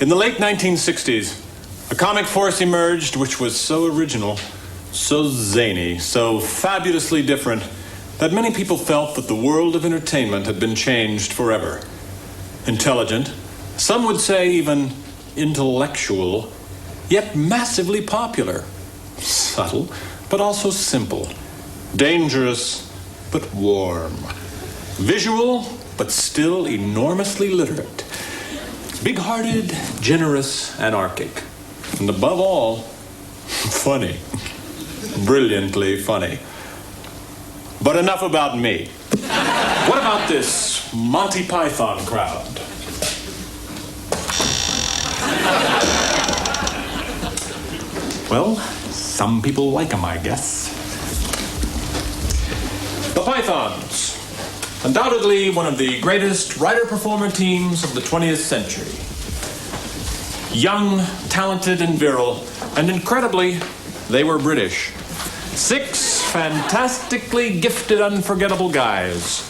In the late 1960s, a comic force emerged which was so original, so zany, so fabulously different that many people felt that the world of entertainment had been changed forever. Intelligent, some would say even intellectual, yet massively popular. Subtle, but also simple. Dangerous, but warm. Visual, but still enormously literate. Big-hearted, generous, anarchic. And above all, funny. Brilliantly funny. But enough about me. What about this Monty Python crowd? Well, some people like them, I guess. The Pythons. Undoubtedly one of the greatest writer-performer teams of the 20th century. Young, talented, and virile, and incredibly, they were British. 6 fantastically gifted, unforgettable guys.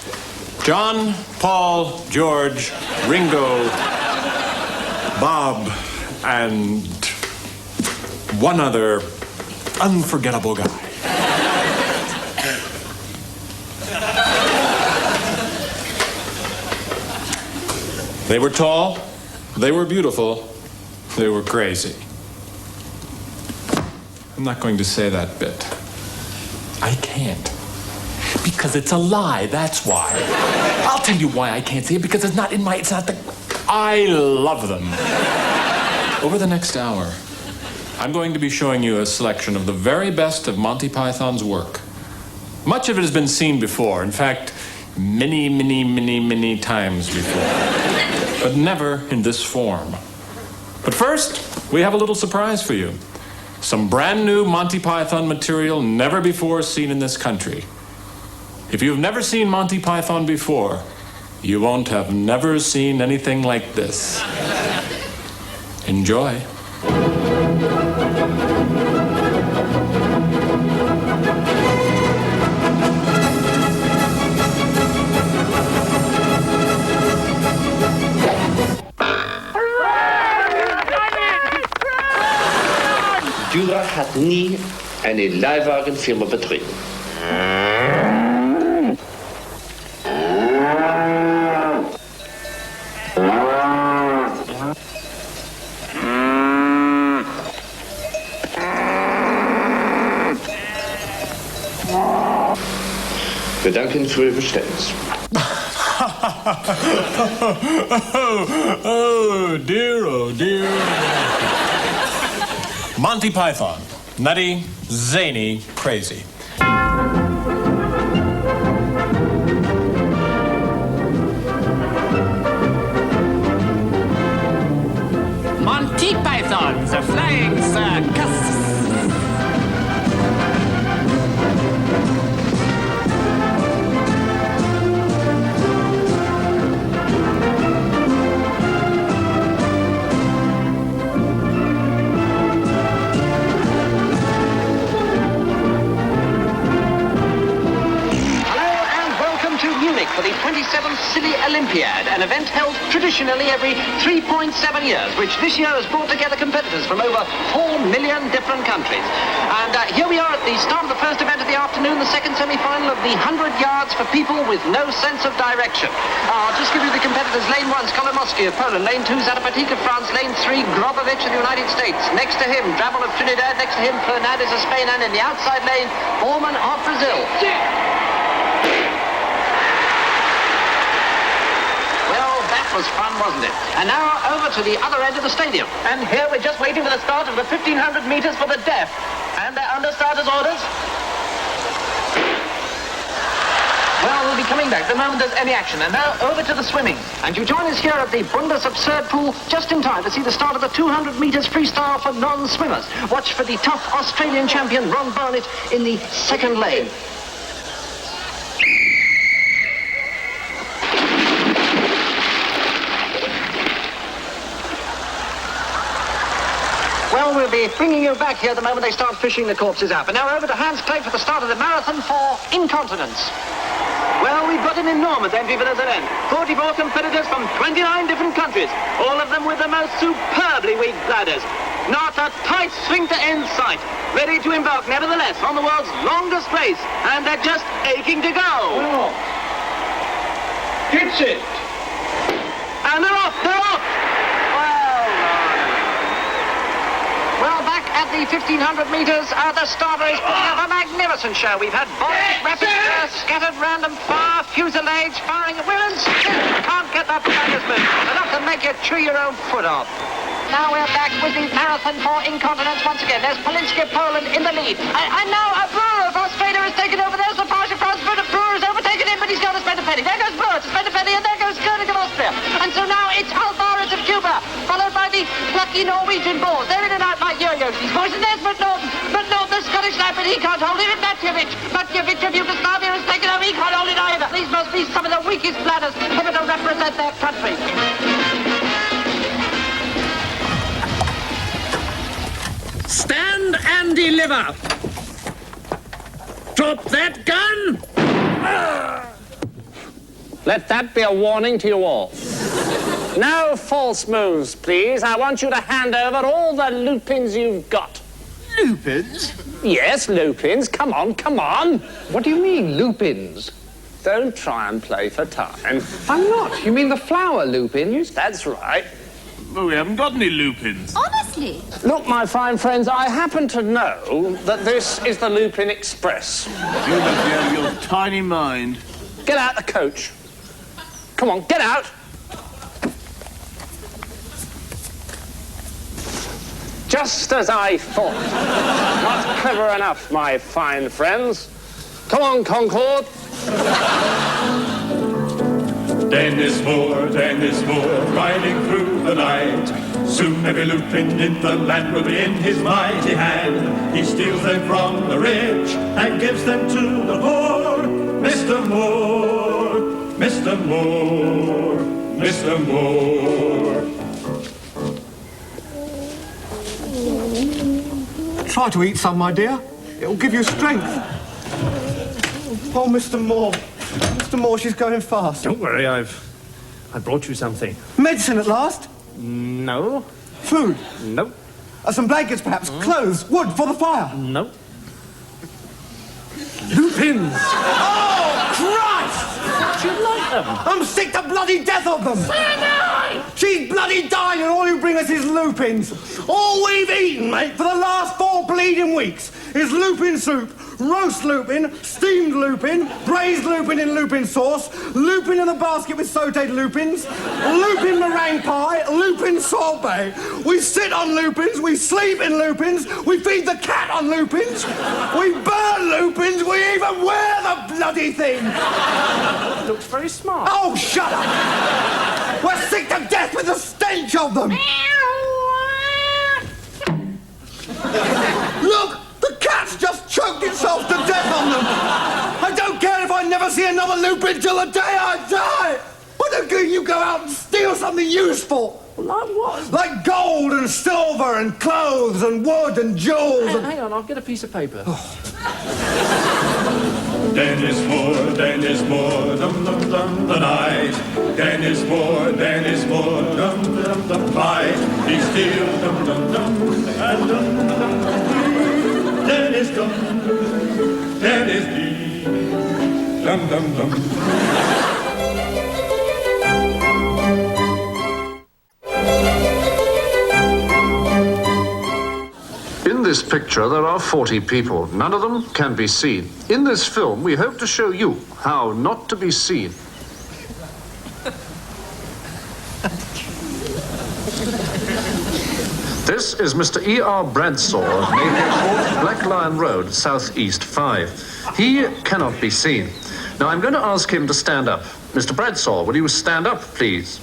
John, Paul, George, Ringo, Bob, and one other unforgettable guy. They were tall, they were beautiful, they were crazy. I'm not going to say that bit. I can't. Because it's a lie, that's why. I'll tell you why I can't say it, because it's not the... I love them. Over the next hour, I'm going to be showing you a selection of the very best of Monty Python's work. Much of it has been seen before. In fact, many times before. But never in this form. But first, we have a little surprise for you. Some brand new Monty Python material never before seen in this country. If you've never seen Monty Python before, you won't have never seen anything like this. Enjoy. Dürer hat nie eine Leihwagenfirma betrieben. Wir danken für Ihr Verständnis. Oh dear. Monty Python. Nutty, zany, crazy. Monty Python, the Flying Circus. For the 27th Silly Olympiad, an event held traditionally every 3.7 years, which this year has brought together competitors from over 4 million different countries. And here we are at the start of the first event of the afternoon, the second semi-final of the 100 yards for people with no sense of direction. I'll just give you the competitors. Lane 1, Mosquito of Poland. Lane 2, Zarapatika of France. Lane 3, Grobovich of the United States. Next to him, Drabble of Trinidad. Next to him, Fernandez of Spain. And in the outside lane, Borman of Brazil. Was fun, wasn't it? And now over to the other end of the stadium. And here we're just waiting for the start of the 1,500 meters for the deaf. And they're under starters' orders. Well, we'll be coming back the moment there's any action. And now over to the swimming. And you join us here at the Bundes Absurd Pool just in time to see the start of the 200 meters freestyle for non-swimmers. Watch for the tough Australian champion Ron Barnett in the second lane. Well, we'll be bringing you back here the moment they start fishing the corpses out. But now over to Hans Clay for the start of the marathon for incontinence. Well, Well, we've got an enormous entry for this event. 44 competitors from 29 different countries, all of them with the most superbly weak bladders. Not a tight sphincter in sight. Ready to embark, nevertheless, on the world's longest race, and they're just aching to go. Oh. It's it. And they're off! Well, back at the 1,500 metres, the starter is putting up a magnificent show. We've had volleys, rapid bursts, scattered random fire, fuselage, firing at will, and still can't get that bladders moving. Enough to make you chew your own foot off. Now we're back with the marathon for incontinence once again. There's Polinski of Poland in the lead. And now a Brewer of Australia has taken over. There's the Parsha France, but Brewer has overtaken him, but he's got to spend a penny. There goes Brewer to spend a penny, and there goes Koenig of Austria. And so now it's Alvarez of Cuba, followed by the plucky Norwegian Bulls. They're in and out like yo-yos. These boys, and there's McNaughton, the Scottish lad, but he can't hold it. And Matjevich of Yugoslavia has taken over. He can't hold it either. These must be some of the weakest bladders ever to represent their country. Stand and deliver. Drop that gun. Let that be a warning to you all. No false moves, please. I want you to hand over all the lupins you've got. Lupins? Yes, lupins. Come on. What do you mean, lupins? Don't try and play for time. I'm not. You mean the flower lupins? That's right. Well, we haven't got any lupins. Honestly? Look, my fine friends, I happen to know that this is the Lupin Express. You look out of your tiny mind. Get out the coach. Come on, get out. Just as I thought. Not clever enough, my fine friends. Come on, Concord. Denis Moore, riding through the night. Soon every lupin in the land will be in his mighty hand. He steals them from the rich and gives them to the poor. Mr. Moore, Mr. Moore, Mr. Moore. Try to eat some, my dear. It'll give you strength. Oh, Mr. Moore. Mr. Moore, she's going fast. Don't worry, I brought you something. Medicine at last? No. Food? Nope. Some blankets, perhaps. Clothes, wood for the fire. Nope. Lupins! Oh, Christ! Do you like them? I'm sick to bloody death of them! So am I! She's bloody dying and all you bring us is lupins. All we've eaten, mate, for the last 4 bleeding weeks is lupin soup, roast lupin, steamed lupin, braised lupin in lupin sauce, lupin in a basket with sautéed lupins, lupin meringue pie, lupin sorbet. We sit on lupins, we sleep in lupins, we feed the cat on lupins, we burn lupins, we even wear the bloody thing. Looks very smart. Oh, shut up! We're sick to death with the stench of them! Look! The cat's just choked itself to death on them! I don't care if I never see another lupin till the day I die! Why don't you go out and steal something useful? Like what? Like gold and silver and clothes and wood and jewels and... Hang on, I'll get a piece of paper. Denis Moore, dum dum dum the night. Denis Moore, dum dum dum fight. He steals dum dum dum and dum dum dum. Denis dum dum dum. In this picture, there are 40 people. None of them can be seen. In this film, we hope to show you how not to be seen. This is Mr. E.R. Bradshaw of Napier Court, Black Lion Road, Southeast 5. He cannot be seen. Now, I'm going to ask him to stand up. Mr. Bradshaw, will you stand up, please?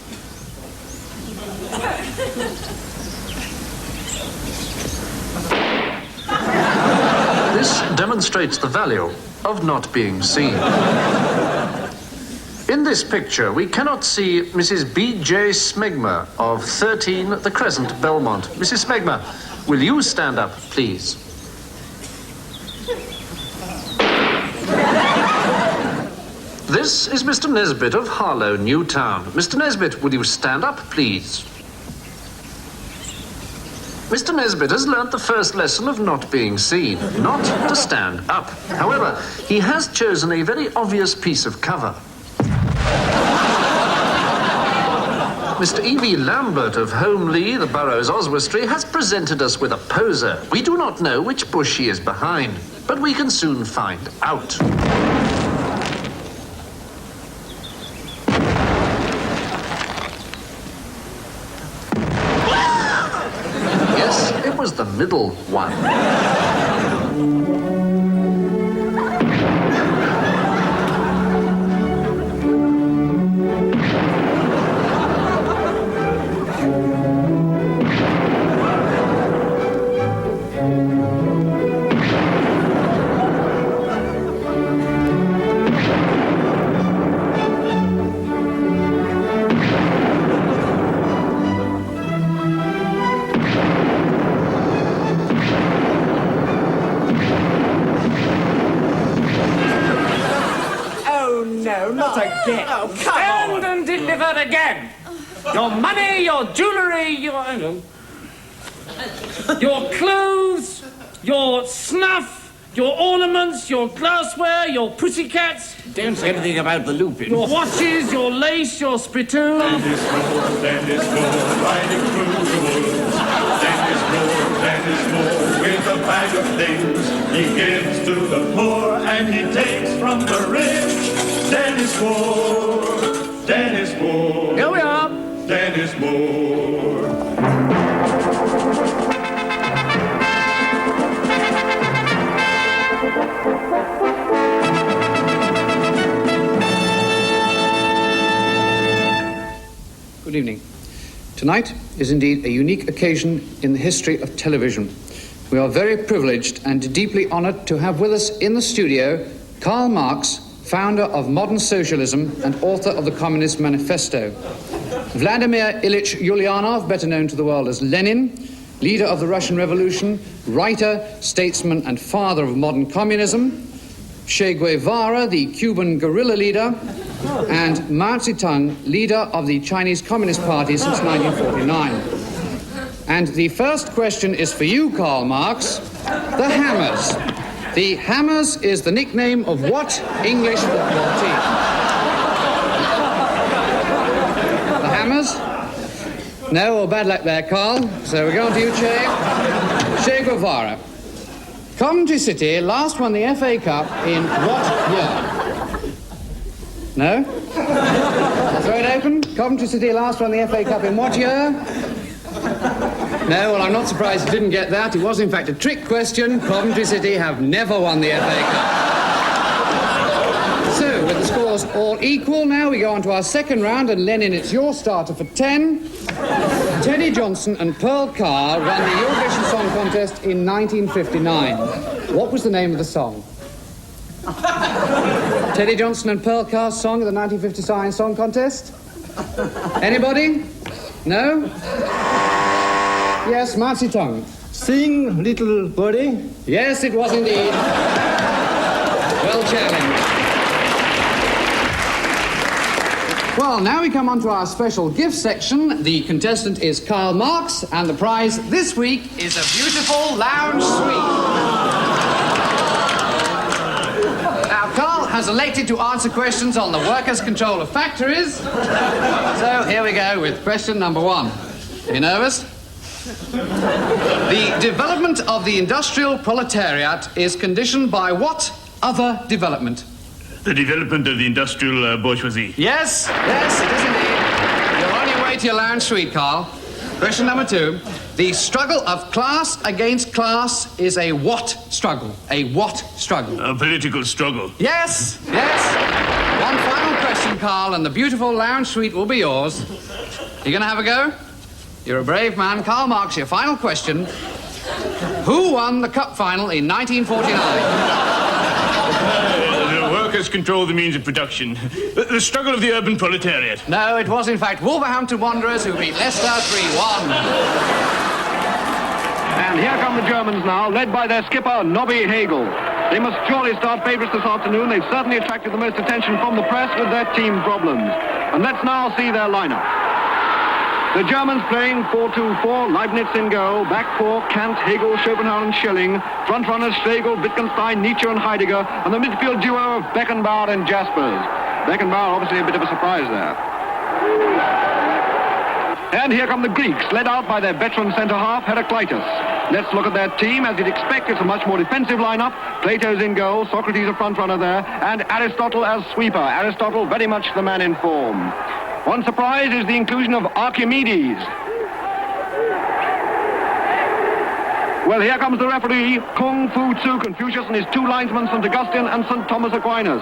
This demonstrates the value of not being seen. In this picture, we cannot see Mrs. B.J. Smegma of 13 The Crescent, Belmont. Mrs. Smegma, will you stand up, please? This is Mr. Nesbit of Harlow, Newtown. Mr. Nesbit, would you stand up, please? Mr. Nesbit has learnt the first lesson of not being seen, not to stand up. However, he has chosen a very obvious piece of cover. Mr. E.V. Lambert of Holmley, the borough's Oswestry, has presented us with a poser. We do not know which bush he is behind, but we can soon find out. Yes, it was the middle one. Not again. Oh, come Stand and deliver again. Your money, your jewellery, your clothes, your snuff, your ornaments, your glassware, your pussycats. Don't say anything about the Lupin. Your watches, your lace, your spittoon. Denis Moore, riding through the woods. Denis Moore, with a bag of things. He gives to the poor and he takes from the rich. Denis Moore, Denis Moore. Here we are. Denis Moore. Good evening. Tonight is indeed a unique occasion in the history of television. We are very privileged and deeply honoured to have with us in the studio Karl Marx, founder of modern socialism and author of the Communist Manifesto; Vladimir Ilyich Ulyanov, better known to the world as Lenin, leader of the Russian Revolution, writer, statesman and father of modern communism; Che Guevara, the Cuban guerrilla leader; and Mao Zedong, leader of the Chinese Communist Party since 1949. And the first question is for you, Karl Marx. The Hammers. The Hammers is the nickname of what English football team? The Hammers? No, well, bad luck there, Karl. So we're going to you, Che Guevara. Coventry City last won the FA Cup in what year? No? I'll throw it open. Coventry City last won the FA Cup in what year? No, well, I'm not surprised you didn't get that. It was, in fact, a trick question. Coventry City have never won the FA Cup. So, with the scores all equal now, we go on to our second round, and Lenin, it's your starter for 10. Teddy Johnson and Pearl Carr ran the Eurovision Song Contest in 1959. What was the name of the song? Teddy Johnson and Pearl Carr's song at the 1959 Song Contest? Anybody? No? Yes, Mao Zedong. Sing, little birdie. Yes, it was indeed. Well challenged. Well, now we come on to our special gift section. The contestant is Karl Marx, and the prize this week is a beautiful lounge suite. Now, Karl has elected to answer questions on the workers' control of factories. So, here we go with question number 1. Are you nervous? The development of the industrial proletariat is conditioned by what other development? The development of the industrial bourgeoisie. Yes, it is indeed. You're on your way to your lounge suite, Karl. Question number 2. The struggle of class against class is a what struggle? A what struggle? A political struggle. Yes. One final question, Karl, and the beautiful lounge suite will be yours. You gonna have a go? You're a brave man. Karl Marx, your final question. Who won the cup final in 1949? The workers control the means of production. The struggle of the urban proletariat. No, it was in fact Wolverhampton Wanderers who beat Leicester 3-1. And here come the Germans now, led by their skipper, Nobby Hagel. They must surely start favourites this afternoon. They've certainly attracted the most attention from the press with their team problems. And let's now see their lineup. The Germans playing 4-2-4, Leibniz in goal, back four, Kant, Hegel, Schopenhauer and Schelling, front runners Schlegel, Wittgenstein, Nietzsche and Heidegger, and the midfield duo of Beckenbauer and Jaspers. Beckenbauer obviously a bit of a surprise there. And here come the Greeks, led out by their veteran centre-half, Heraclitus. Let's look at their team. As you'd expect, it's a much more defensive lineup. Plato's in goal, Socrates a front runner there, and Aristotle as sweeper. Aristotle very much the man in form. One surprise is the inclusion of Archimedes. Well, here comes the referee, Kung Fu Tzu, Confucius and his two linesmen, St. Augustine and St. Thomas Aquinas.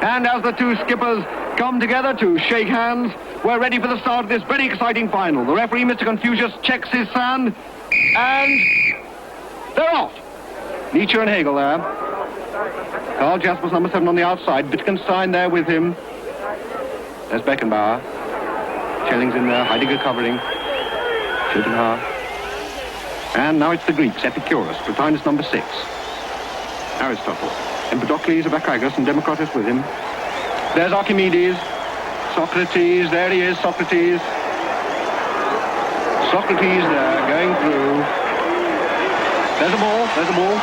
And as the two skippers come together to shake hands, we're ready for the start of this very exciting final. The referee, Mr. Confucius, checks his sand, and they're off. Nietzsche and Hegel there. Karl Jaspers, number 7 on the outside. Wittgenstein there with him. There's Beckenbauer. Schelling's in there, Heidegger covering. Schopenhauer. And now it's the Greeks, Epicurus, Plotinus number 6. Aristotle. Empedocles of Archagos and Democritus with him. There's Archimedes. Socrates, there he is, Socrates. Socrates there, going through. There's a ball, there's a ball.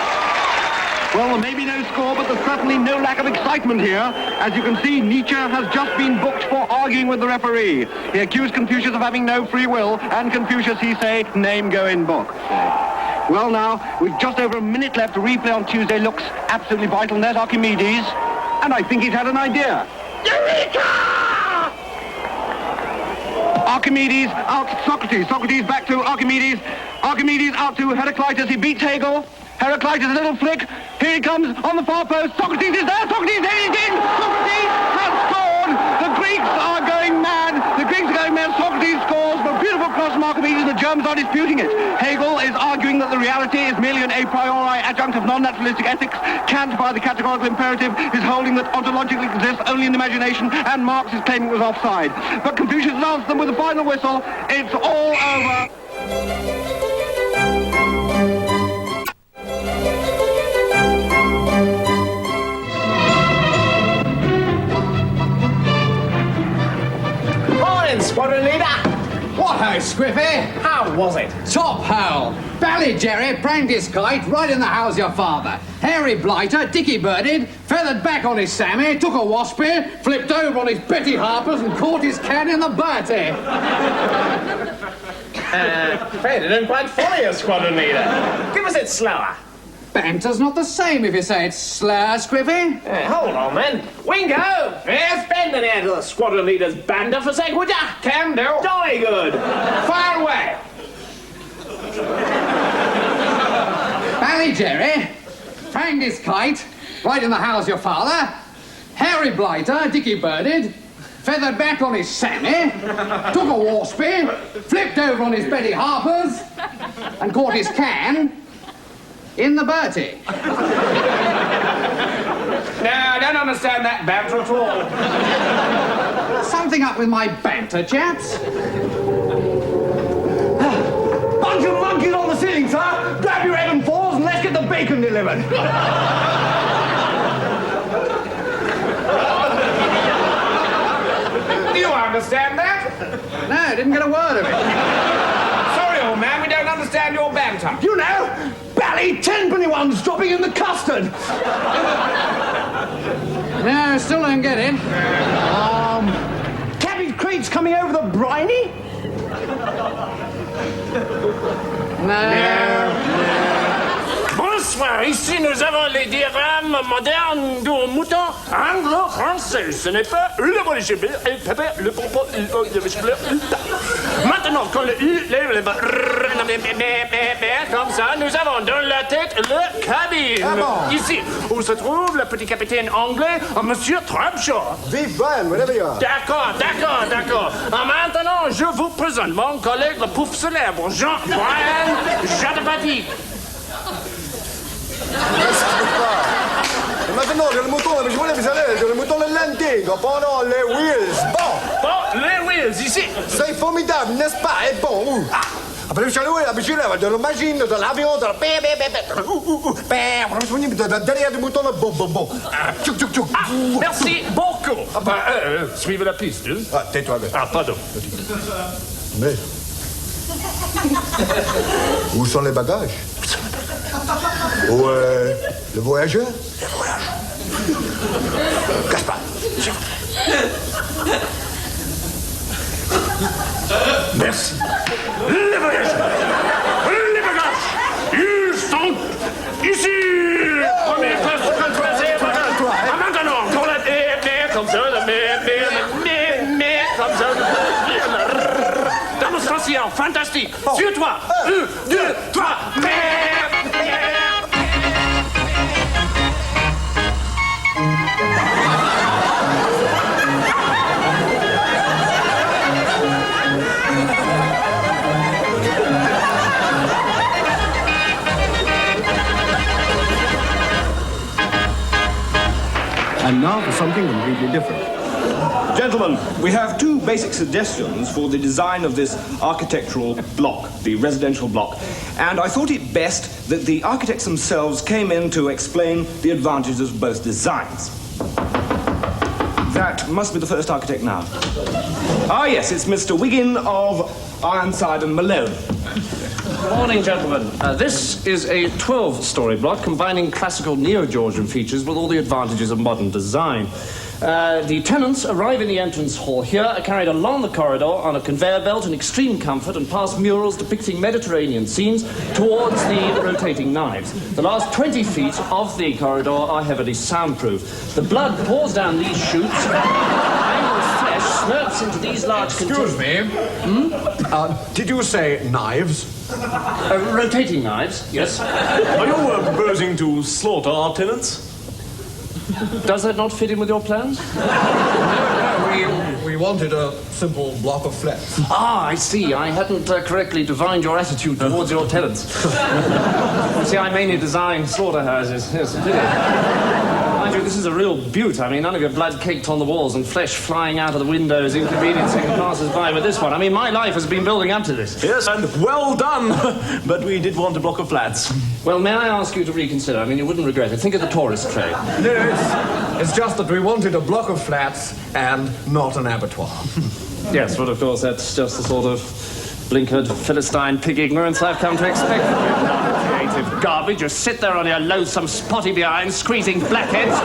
Well, there may be no score, but there's certainly no lack of excitement here. As you can see, Nietzsche has just been booked for arguing with the referee. He accused Confucius of having no free will, and Confucius, he say, name go in book. Well, now, with just over a minute left, the replay on Tuesday looks absolutely vital. And there's Archimedes, and I think he's had an idea. Eureka! Archimedes out to Socrates. Socrates back to Archimedes. Archimedes out to Heraclitus. He beats Hegel. Heraclitus, a little flick. Here he comes on the far post. Socrates is there. Socrates, there he's in. Socrates has scored. The Greeks are going mad. The Greeks are going mad. Socrates scores. A beautiful cross from Archimedes. The Germans are disputing it. Hegel is arguing that the reality is merely an a priori adjunct of non-naturalistic ethics. Kant, by the categorical imperative, is holding that ontologically exists only in the imagination, and Marx is claiming it was offside. But Confucius answers them with a final whistle. It's all over. Squadron leader! What ho, Squiffy? How was it? Top hole. Bally Jerry pranged his kite right in the house your father. Hairy Blighter, Dicky Birded, feathered back on his Sammy, took a waspy, flipped over on his Betty Harpers and caught his cat in the Bertie. Fred, I don't quite follow you, Squadron leader. Give us it slower. Banter's not the same if you say it's slur, Squiffy. Hold on, then. Wingo! Yes, bend an ear to the Squadron leader's banter for sake, would ya? Can do. Jolly good. Fire away. Bally Jerry pranged his kite right in the house your father. Hairy Blighter, Dicky Birded, feathered back on his Sammy, took a waspy, flipped over on his Betty Harpers, and caught his can in the Bertie. No, I don't understand that banter at all. Something up with my banter, chaps? Bunch of monkeys on the ceiling, sir. Grab your egg and fours and let's get the bacon delivered. Do you understand that? No, I didn't get a word of it. Sorry, old man, we don't understand your banter. You know, bally tenpenny ones dropping in the custard. No, still don't get it. Cabbage crates coming over the briny? No. Bonsoir, ici nous avons les diagrammes modernes du mouton anglo-français. Ce n'est pas le pompon, Maintenant, quand le U lève les bras, comme ça, nous avons dans la tête le cabine. Ah bon? Ici, où se trouve le petit capitaine anglais, Monsieur Trapshaw. Vive Brian, whatever you are. D'accord. Maintenant, je vous présente mon collègue le pouf célèbre, Jean-Brian Jadapati. Et maintenant, j'ai le mouton, mais je voulais vous aller, j'ai le mouton de l'Antigua pendant les wheels. Bon, les wheels, ici. c'est formidable, n'est-ce pas? Et bon, Après le chalouet, la bichette, de la machine, de l'avion, de la derrière du mouton, le bon, bon, bon. Tchouk, tchouk, tchouk. Ah, merci beaucoup. Suivez la piste. Hein? Ah, tais-toi, mais. Ah, pardon. Mais. Où sont les bagages? Où le voyageur? Le voyageur. Gaspard. Merci. Les voyageurs. Les bagages. Ils sont ici. Premier classe, Ah, maintenant, pour la comme ça, comme ça. Démonstration fantastique. Sur toi. 1, 2, 3. And now for something completely different. Gentlemen, we have two basic suggestions for the design of this architectural block, the residential block. And I thought it best that the architects themselves came in to explain the advantages of both designs. That must be the first architect now. Ah, yes, it's Mr. Wiggin of Ironside and Malone. Morning, gentlemen. This is a 12-story block combining classical neo-Georgian features with all the advantages of modern design. The tenants arrive in the entrance hall here, are carried along the corridor on a conveyor belt in extreme comfort and past murals depicting Mediterranean scenes towards the rotating knives. The last 20 feet of the corridor are heavily soundproof. The blood pours down these chutes, mangled flesh slurps into these large... Excuse me. Did you say knives? Rotating knives, yes. Are you proposing to slaughter our tenants? Does that not fit in with your plans? We wanted a simple block of flats. Ah, I see. I hadn't correctly divined your attitude towards your tenants. You see, I mainly design slaughterhouses. Yes, did Mind you, this is a real beaut. I mean, none of your blood caked on the walls and flesh flying out of the windows, inconveniencing passers-by with this one. I mean, my life has been building up to this. Yes, and well done. But we did want a block of flats. Well, may I ask you to reconsider? I mean, you wouldn't regret it. Think of the tourist trade. No, it's just that we wanted a block of flats and not an abattoir. Yes, well, of course, that's just the sort of blinkered, Philistine, pig ignorance I've come to expect from you. Creative garbage. You sit there on your loathsome spotty behind, squeezing blackheads,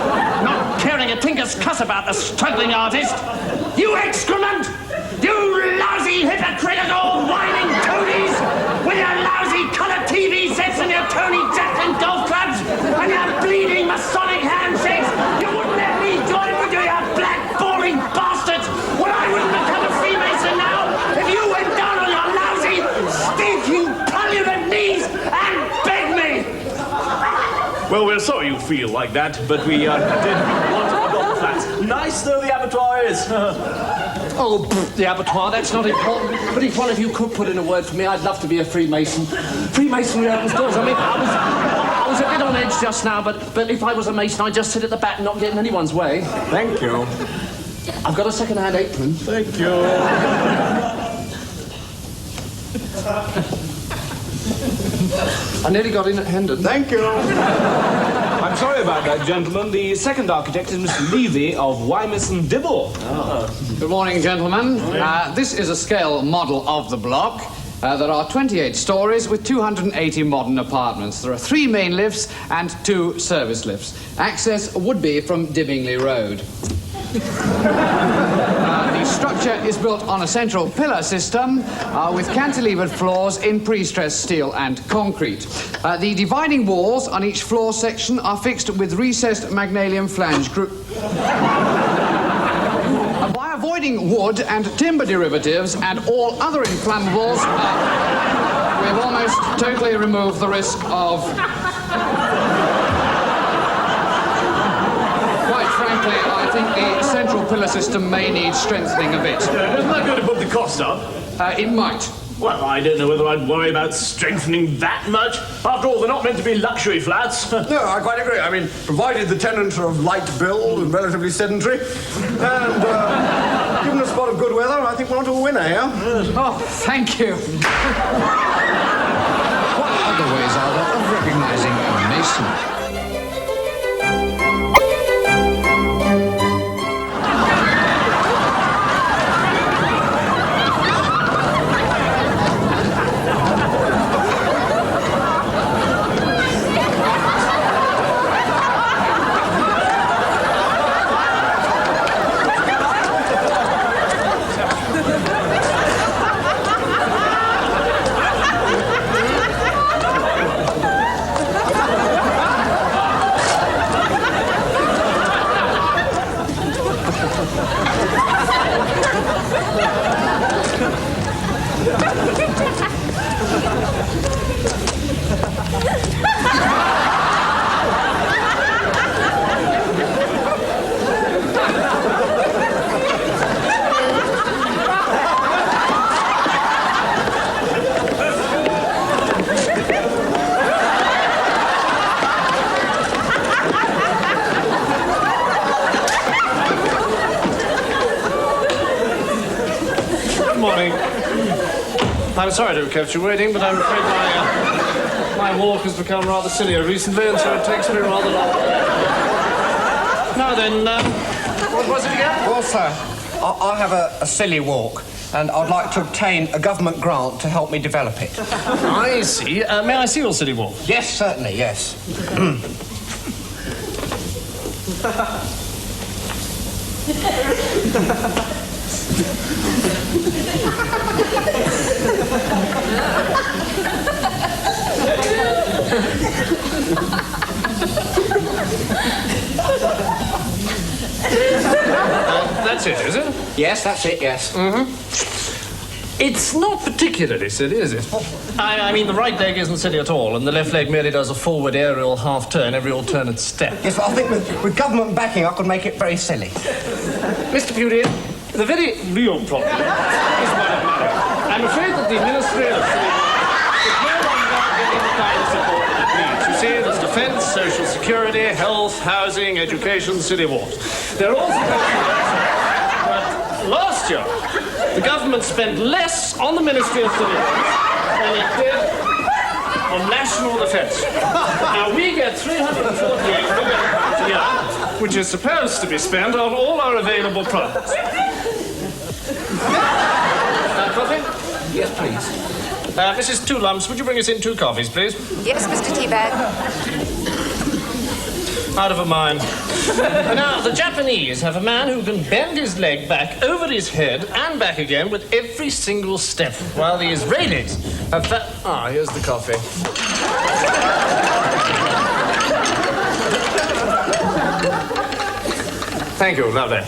not caring a tinker's cuss about the struggling artist. You excrement! You lousy, hypocritical, whining toadies! With your lousy colour TV sets and your Tony Jacklin golf clubs and your bleeding Masonic handshakes! You wouldn't let me join with you, you black, boring bastards! Well, I wouldn't become a Freemason now if you went down on your lousy, stinking, pullulant knees and begged me! Well, we're sorry you feel like that, but we did want a block of flats. Nice though the abattoir is. Oh, the abattoir, that's not important. But if one of you could put in a word for me, I'd love to be a Freemason. Freemasonry opens doors. I mean, I was a bit on edge just now, but if I was a Mason, I'd just sit at the back and not get in anyone's way. Thank you. I've got a second-hand apron. Thank you. I nearly got in at Hendon. Thank you. I'm sorry about that, gentlemen. The second architect is Mr. Levy of Wemyss and Dibble. Good morning, gentlemen. This is a scale model of the block. There are 28 stories with 280 modern apartments. There are 3 main lifts and 2 service lifts. Access would be from Dibbingley Road. The structure is built on a central pillar system with cantilevered floors in pre-stressed steel and concrete. The dividing walls on each floor section are fixed with recessed magnesium flange By avoiding wood and timber derivatives and all other inflammables, we've almost totally removed the risk of... Quite frankly, I think the central pillar system may need strengthening a bit. Isn't that going to put the cost up? It might. Well, I don't know whether I'd worry about strengthening that much. After all, they're not meant to be luxury flats. No, I quite agree. I mean, provided the tenants are of light build and relatively sedentary, and given a spot of good weather. I think we're on to a winner here. Oh, thank you. What other ways are there of recognising a mason? I'm sorry to have kept you waiting, but I'm afraid my walk has become rather sillier recently, and so it takes me rather long. Now then, what was it again? Well, sir, I have a silly walk, and I'd like to obtain a government grant to help me develop it. I see. May I see your silly walk? Yes, certainly, yes. That's it, is it? Yes, that's it, yes. Mm-hmm. It's not particularly silly, is it? I mean, the right leg isn't silly at all, and the left leg merely does a forward aerial half-turn every alternate step. Yes, but I think with government backing, I could make it very silly. Mr. Pewdie, the very real problem is one of money. I'm afraid that the Ministry of is no longer getting the kind of support that it needs. You see, there's defence, social security, health, housing, education, city walks. They're all supposed to be. But last year, the government spent less on the Ministry of City Walks than it did on national defence. Now, we get $348 million a year, which is supposed to be spent on all our available products. Coffee? Yes, please. Mrs. Two Lumps, would you bring us in 2 coffees, please? Yes, Mr. Teabag. Out of a mind. Now, the Japanese have a man who can bend his leg back over his head and back again with every single step, while the Israelis have that... Ah, here's the coffee. Thank you, lovely.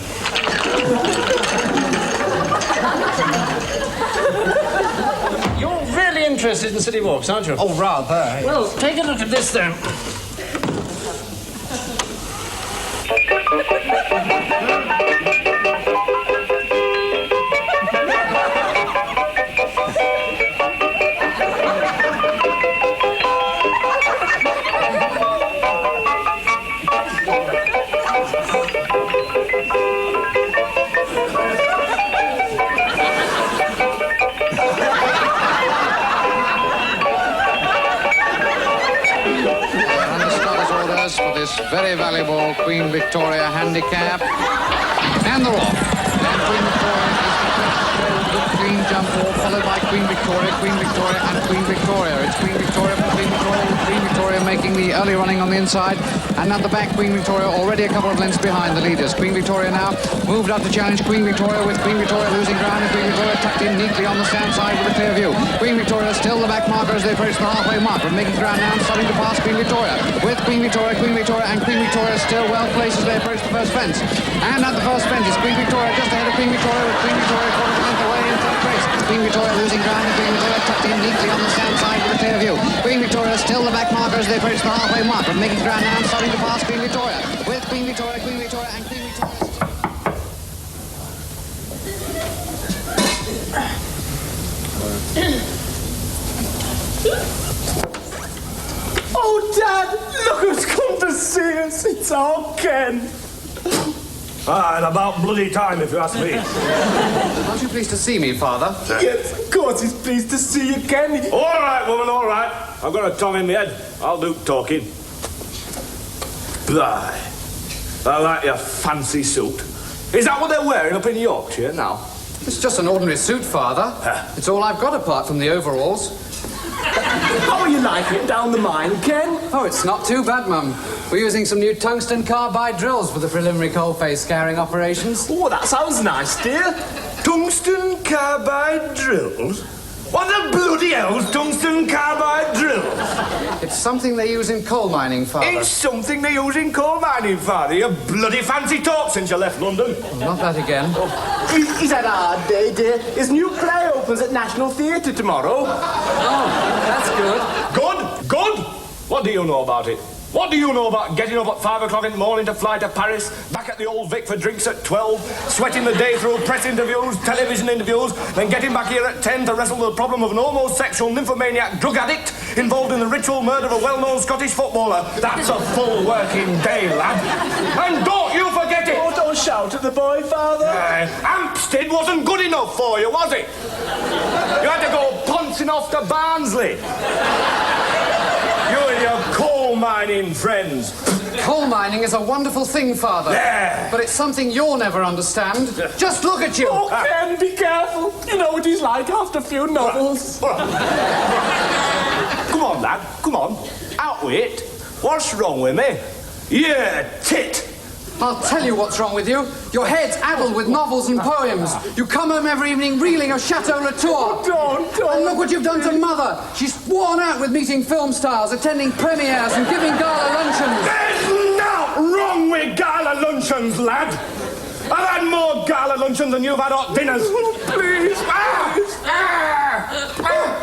You're really interested in city walks, aren't you? Oh, rather. Well, take a look at this, then. For this very valuable Queen Victoria handicap. And they're off. And Queen Victoria is the clean jump ball, followed by Queen Victoria, and Queen Victoria. It's Queen Victoria from Queen Victoria, with Queen Victoria making the early running on the inside. And at the back, Queen Victoria already a couple of lengths behind the leaders. Queen Victoria now moved up to challenge Queen Victoria, with Queen Victoria losing ground, and Queen Victoria tucked in neatly on the stand side with a clear view. Queen Victoria still the back marker as they approach the halfway mark, but making ground now and starting to pass Queen Victoria. With Queen Victoria, and Queen Victoria still well placed as they approach the first fence. And at the first fence is Queen Victoria just ahead of Queen Victoria, with Queen Victoria quarter of a length away into the race. Queen Victoria losing ground, and Queen Victoria tucked in neatly on the stand side with a clear view. Queen Victoria still the back marker as they approach the halfway mark, but making ground now and starting to pass Queen Victoria. With Queen Victoria, and Queen Victoria. Oh, Dad, look who's come to see us. It's our Ken. And about bloody time, if you ask me. Aren't you pleased to see me, Father? Yes, of course he's pleased to see you, Ken. All right, woman, all right. I've got a tongue in my head. I'll do talking. Blah. I like your fancy suit. Is that what they're wearing up in Yorkshire now? It's just an ordinary suit, Father. It's all I've got apart from the overalls. How are you like it down the mine, Ken? Oh, it's not too bad, Mum. We're using some new tungsten carbide drills for the preliminary coalface scouring operations. Oh, that sounds nice, dear. Tungsten carbide drills? What the bloody hell's tungsten carbide drills? It's something they use in coal mining, Father. It's something they use in coal mining, Father. You bloody fancy talk since you left London. Oh, not that again. He's had a hard day, dear. His new play opens at National Theatre tomorrow. Oh, that's good. Good? Good? What do you know about it? What do you know about getting up at 5 o'clock in the morning to fly to Paris, back at the Old Vic for drinks at 12, sweating the day through press interviews, television interviews, then getting back here at 10 to wrestle with the problem of an homosexual nymphomaniac drug addict involved in the ritual murder of a well-known Scottish footballer? That's a full working day, lad. And don't you forget it! Oh, don't shout at the boy, Father. Hampstead wasn't good enough for you, was it? You had to go pouncing off to Barnsley. You and your coal mining friends. Coal mining is a wonderful thing, Father. Yeah. But it's something you'll never understand. Just look at you. Oh, Ken, be careful. You know what he's like after a few novels. Come on, lad. Come on. Out with it. What's wrong with me? Yeah, tit. I'll tell you what's wrong with you. Your head's addled with novels and poems. You come home every evening reeling of Chateau Latour. Don't. And look what you've done to Mother. She's worn out with meeting film stars, attending premieres and giving gala luncheons. There's nothing wrong with gala luncheons, lad. I've had more gala luncheons than you've had hot dinners. Oh, please.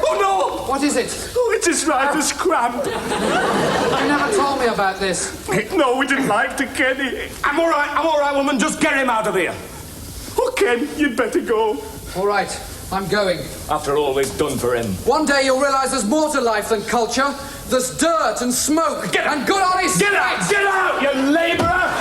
Oh, no. What is it? Oh, it's his writer's cramp. You never told me about this. No, we didn't like to, Kenny. I'm all right, woman. Just get him out of here. Oh, Ken, you'd better go. All right, I'm going. After all we've done for him. One day you'll realise there's more to life than culture. There's dirt and smoke and good honest... Get out, you labourer!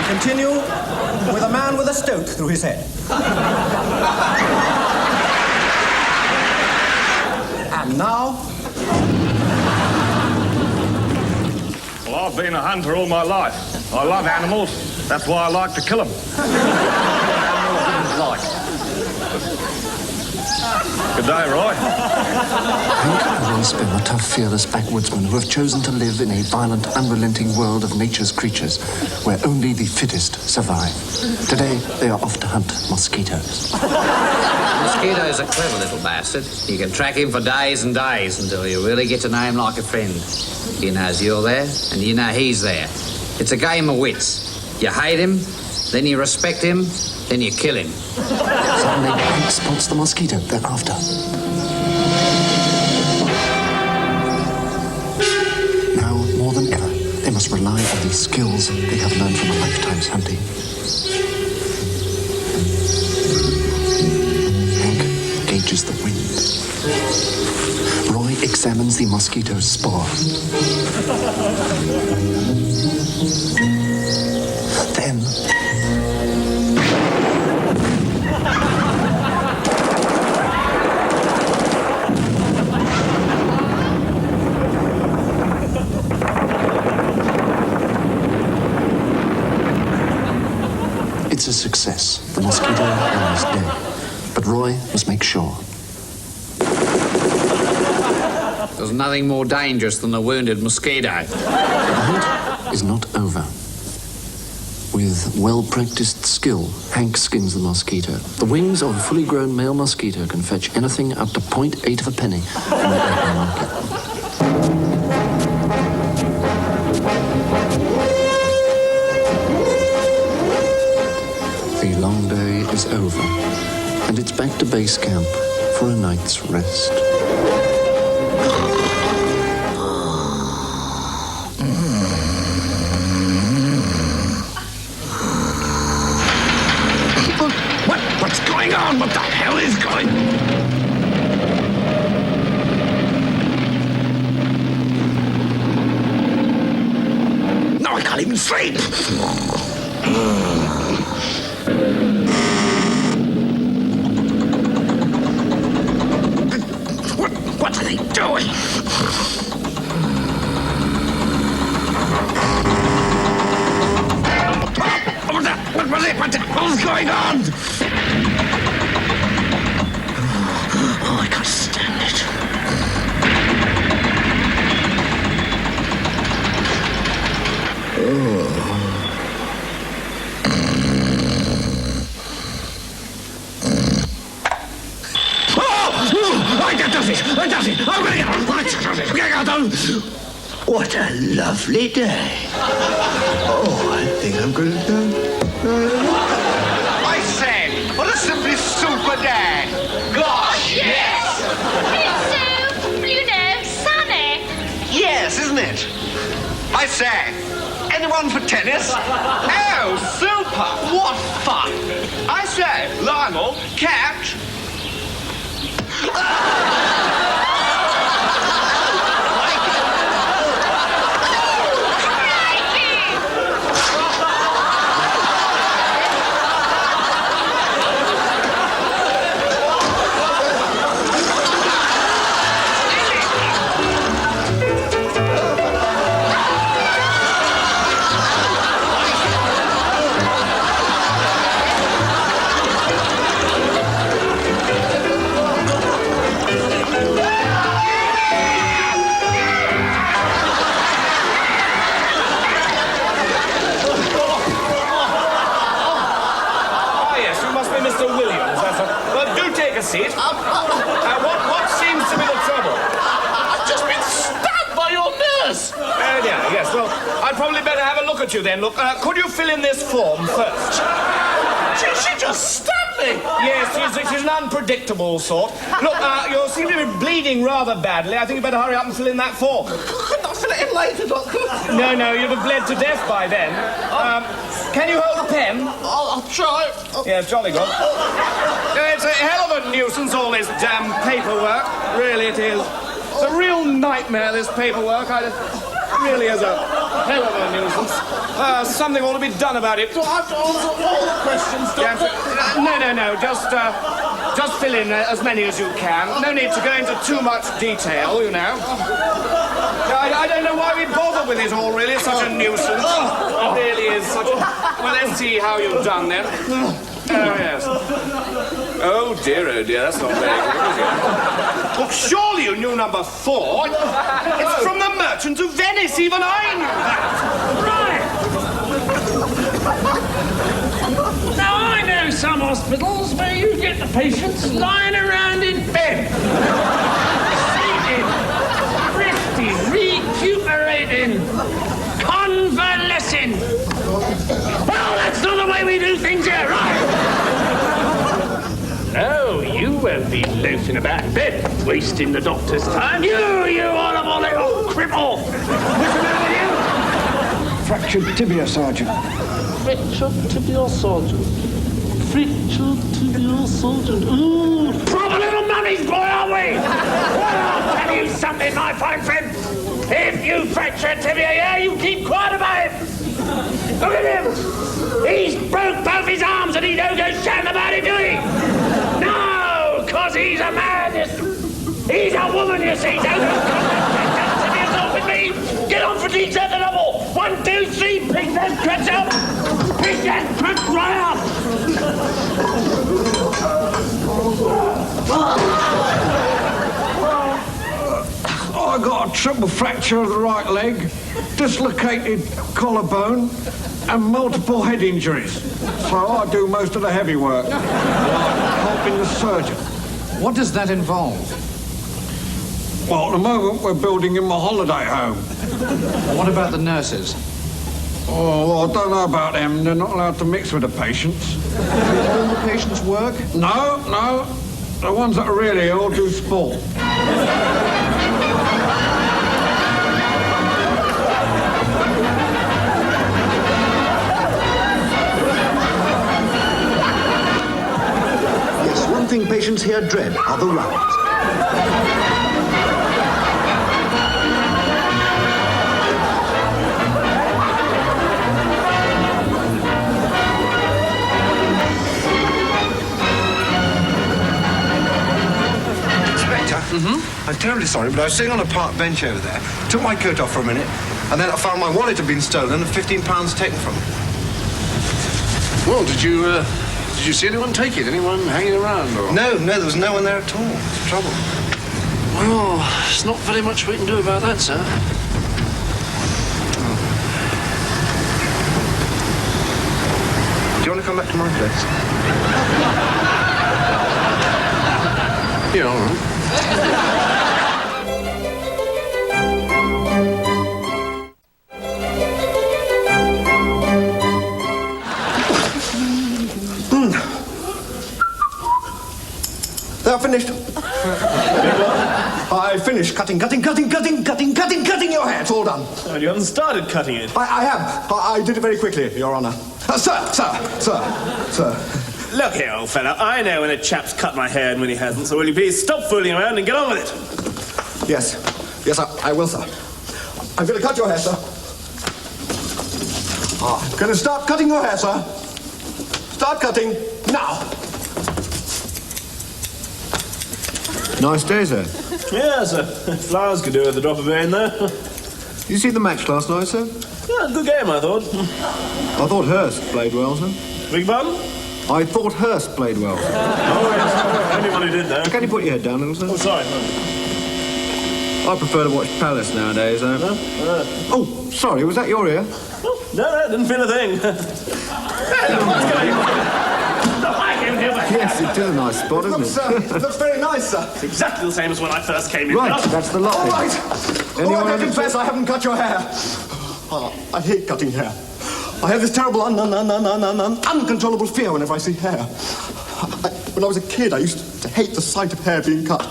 Continue with a man with a stoat through his head. And now... Well, I've been a hunter all my life. I love animals. That's why I like to kill them. Good day, Roy. Hank and Roy Spin are tough, fearless backwoodsmen who have chosen to live in a violent, unrelenting world of nature's creatures, where only the fittest survive. Today, they are off to hunt mosquitoes. Mosquito's a clever little bastard. You can track him for days and days until you really get to know him like a friend. He knows you're there, and you know he's there. It's a game of wits. You hate him, then you respect him, then you kill him. Suddenly, Hank spots the mosquito they're after. Now, more than ever, they must rely on the skills they have learned from a lifetime's hunting. Hank gauges the wind. Roy examines the mosquito's spore. Then... It's a success. The mosquito lies dead. But Roy must make sure. There's nothing more dangerous than a wounded mosquito. The hunt is not over. With well-practiced skill, Hank skins the mosquito. The wings of a fully grown male mosquito can fetch anything up to 0.8 of a penny in the open market. The long day is over, and it's back to base camp for a night's rest. on, what the hell is going on? No, I can't even sleep. What are they doing? What was it? What was going on? Oh, I can't stand it. That does it! That does it! I'm going to get What a lovely day. Oh, I think I'm going to go. I say, what a simply super day. Gosh, yes! It's so, sunny. Yes, isn't it? I say, anyone for tennis? Oh, super! What fun! I say, Lionel, catch. Seat. What seems to be the trouble? I've just been stabbed by your nurse. Oh, dear, yes. Well, I'd probably better have a look at you then. Look, could you fill in this form first? She just stabbed me. Yes, she's an unpredictable sort. Look, you seem to be bleeding rather badly. I think you'd better hurry up and fill in that form. Couldn't I fill it in later, Doctor? No, you'd have bled to death by then. Can you hold a pen? I'll try. Yes, jolly good. It's a hell of a nuisance, all this damn paperwork. Really, it is. It's a real nightmare, this paperwork. It really is a hell of a nuisance. Something ought to be done about it. Do I have to answer all the questions, Doctor? No. Just fill in as many as you can. No need to go into too much detail, you know. I don't know why we bother with it all, really. It's such a nuisance. It really is such a... Well, let's see how you've done, then. Oh, yes. Oh, dear, that's not very good, is it? Well, surely you knew number 4. It's from the Merchant of Venice. Even I knew that. Right. Now, I know some hospitals where you get the patients lying around in bed. Seated, resting, recuperating, convalescing. Well, that's not the way we do things here, right? No, you won't be loafing about in bed, wasting the doctor's time. You horrible little cripple! What's the matter with you? Fractured tibia, Sergeant. Fractured tibia, Sergeant. Fractured tibia, Sergeant. Ooh, proper little mummy's boy, are we? Well, I'll tell you something, my fine friend. If you fracture tibia, yeah, you keep quiet about it. Look at him. He's broke both his arms and he don't go shouting about it, do he? No, because he's a man. He's a woman, you see. Don't go with me. Get on for each other double. 1, 2, 3. Pick that crutch up. Pick that crutch right up. I got a triple fracture of the right leg, dislocated collarbone, and multiple head injuries. So I do most of the heavy work, helping the surgeon. What does that involve? Well, at the moment, we're building him a holiday home. What about the nurses? Oh, well, I don't know about them. They're not allowed to mix with the patients. Do all the patients work? No. The ones that are really ill do sport. thing patients here dread are the rounds. I'm terribly sorry, but I was sitting on a park bench over there, took my coat off for a minute, and then I found my wallet had been stolen and £15 taken from me. Well, did you see anyone take it? Anyone hanging around? Or? No, there was no one there at all. It's trouble. Well, there's not very much we can do about that, sir. Do you want to come back to my place? Yeah, all right. They're finished. I finished cutting your hair. It's all done. Oh, you haven't started cutting it. I have. I did it very quickly, Your Honour. Sir. Look here, old fella. I know when a chap's cut my hair and when he hasn't, so will you please stop fooling around and get on with it? Yes, I will, sir. I'm going to cut your hair, sir. I'm going to start cutting your hair, sir. Start cutting now. Nice day, sir. Yeah, sir. Flowers could do with a drop of rain there. Did you see the match last night, sir? Yeah, good game, I thought. I thought Hurst played well, sir. Big pardon? I thought Hurst played well. Oh, yes. Only one who did, though. Can you put your head down a little, sir? Oh, sorry. I prefer to watch Palace nowadays, though. Oh, sorry, was that your ear? Oh, no, didn't feel a thing. Yes, it is a nice spot, isn't it? Looks very nice, sir. It's exactly the same as when I first came in. Right, that's the lot. All right. Anyone I confess I haven't cut your hair. I hate cutting hair. I have this terrible uncontrollable fear whenever I see hair. When I was a kid, I used to hate the sight of hair being cut.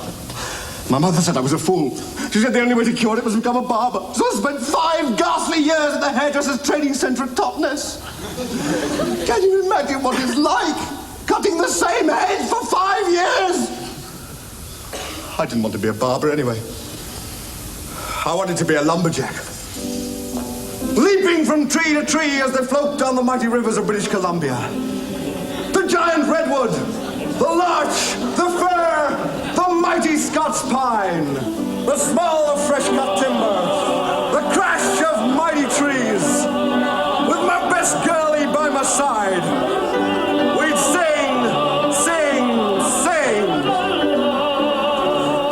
My mother said I was a fool. She said the only way to cure it was to become a barber. So I spent 5 ghastly years at the hairdresser's training centre at Totnes. Can you imagine what it's like? Cutting the same head for 5 years! I didn't want to be a barber anyway. I wanted to be a lumberjack. Leaping from tree to tree as they float down the mighty rivers of British Columbia. The giant redwood, the larch, the fir, the mighty Scots pine, the smell of fresh-cut timber, the crash of mighty trees. With my best girlie by my side, we'd sing.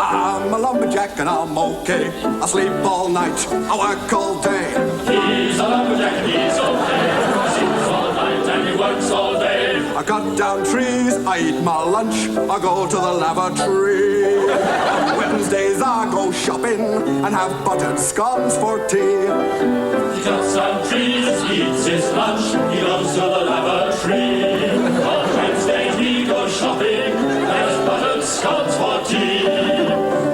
I'm a lumberjack and I'm okay. I sleep all night, I work all day. He's a lumberjack and he's okay. He sleeps all night and he works all day. I cut down trees, I eat my lunch, I go to the lavatory. Wednesdays I go shopping and have buttered scones for tea. He cuts down trees, he eats his lunch, he goes to the lavatory. On Wednesdays he goes shopping, has buttered scones for tea.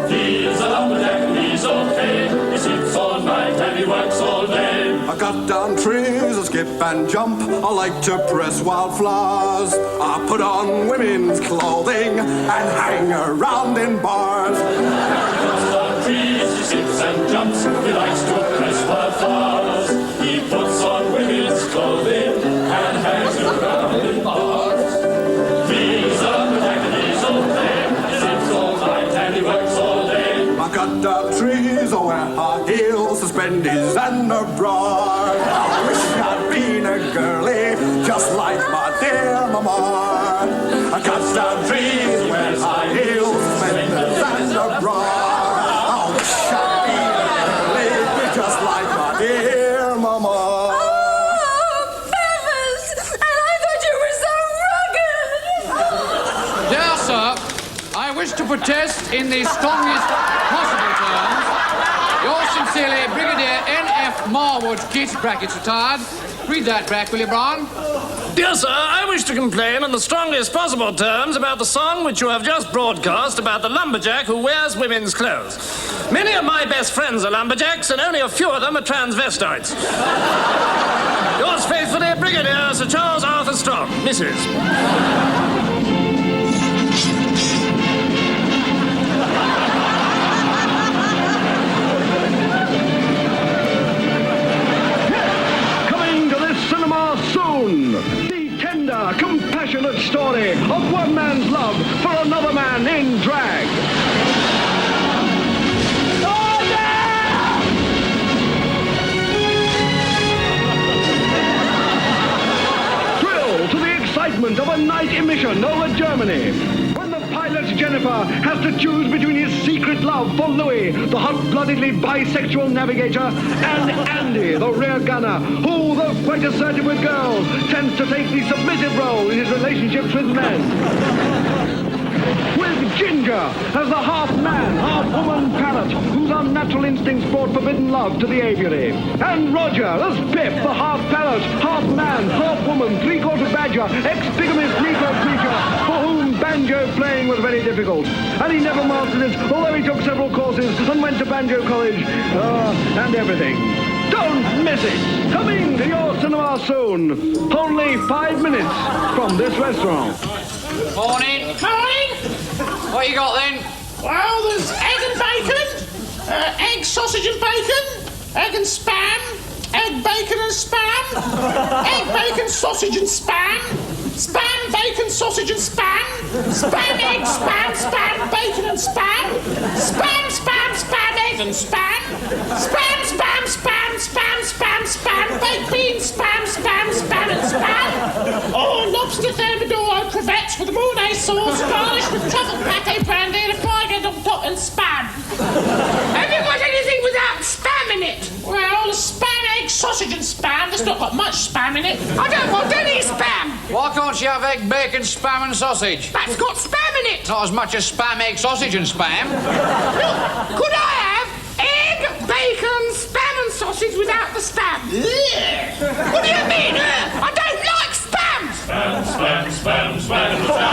He's a lumberjack and he's okay. He sleeps all night and he works all day. I cut down trees, I skip and jump, I like to press wildflowers. I put on women's clothing and hang around in bars. He cuts down trees, he skips and jumps, he likes to press wildflowers. He puts on women's clothing and hangs around in bars. He's a lumberjack and he's okay. He sleeps all night and he works all day. I cut down trees, I wear high heels, suspenders and a bra. I wish I'd been a girlie, just like my dear mama. I cut down trees, wear high heels, suspenders and a bra. I wish I'd been a girlie, just like my dear mama. Oh, feathers! And I thought you were so rugged! Dear sir, I wish to protest in the strongest possible terms. Yours sincerely, Brigadier N.F. Marwood, Keats, brackets retired. Read that back, will you, Brown? Dear sir, I wish to complain in the strongest possible terms about the song which you have just broadcast about the lumberjack who wears women's clothes. Many of my best friends are lumberjacks, and only a few of them are transvestites. Yours faithfully, Brigadier Sir Charles Arthur Strong, Mrs. moment of a night emission over Germany, when the pilot Jennifer has to choose between his secret love for Louis, the hot-bloodedly bisexual navigator, and Andy, the rear gunner, who, though quite assertive with girls, tends to take the submissive role in his relationships with men. With Ginger as the half-man, half-woman Parrot, whose unnatural instincts brought forbidden love to the aviary. And Roger as Pip, the half-parrot, half-man, half-woman, three-quarter badger, ex-bigamist Negro creature, for whom banjo playing was very difficult. And he never mastered it, although he took several courses and went to banjo college, and everything. Don't miss it! Coming to your cinema soon. Only 5 minutes from this restaurant. Morning. Morning. What you got then? Well, there's egg and bacon, egg, sausage and bacon, egg and spam, egg, bacon and spam, egg, bacon, sausage and spam, spam, bacon, sausage and spam, spam, egg, spam, bacon and spam, spam, egg and spam, spam, baked beans, spam and spam. Oh, lobster thermidor crevettes with Mornay sauce, garnished with truffle pate brandy and a fried egg on top and spam. Have you got anything without spam in it? Well, spam, egg, sausage and spam. There's not got much spam in it. I don't want any spam. Why can't you have egg, bacon, spam and sausage? That's got spam in it. Not as much as spam, egg, sausage and spam. Look, could I have egg, bacon, spam and sausage without the spam? What do you mean? I don't like spam. Spam, spam, spam, spam, spam.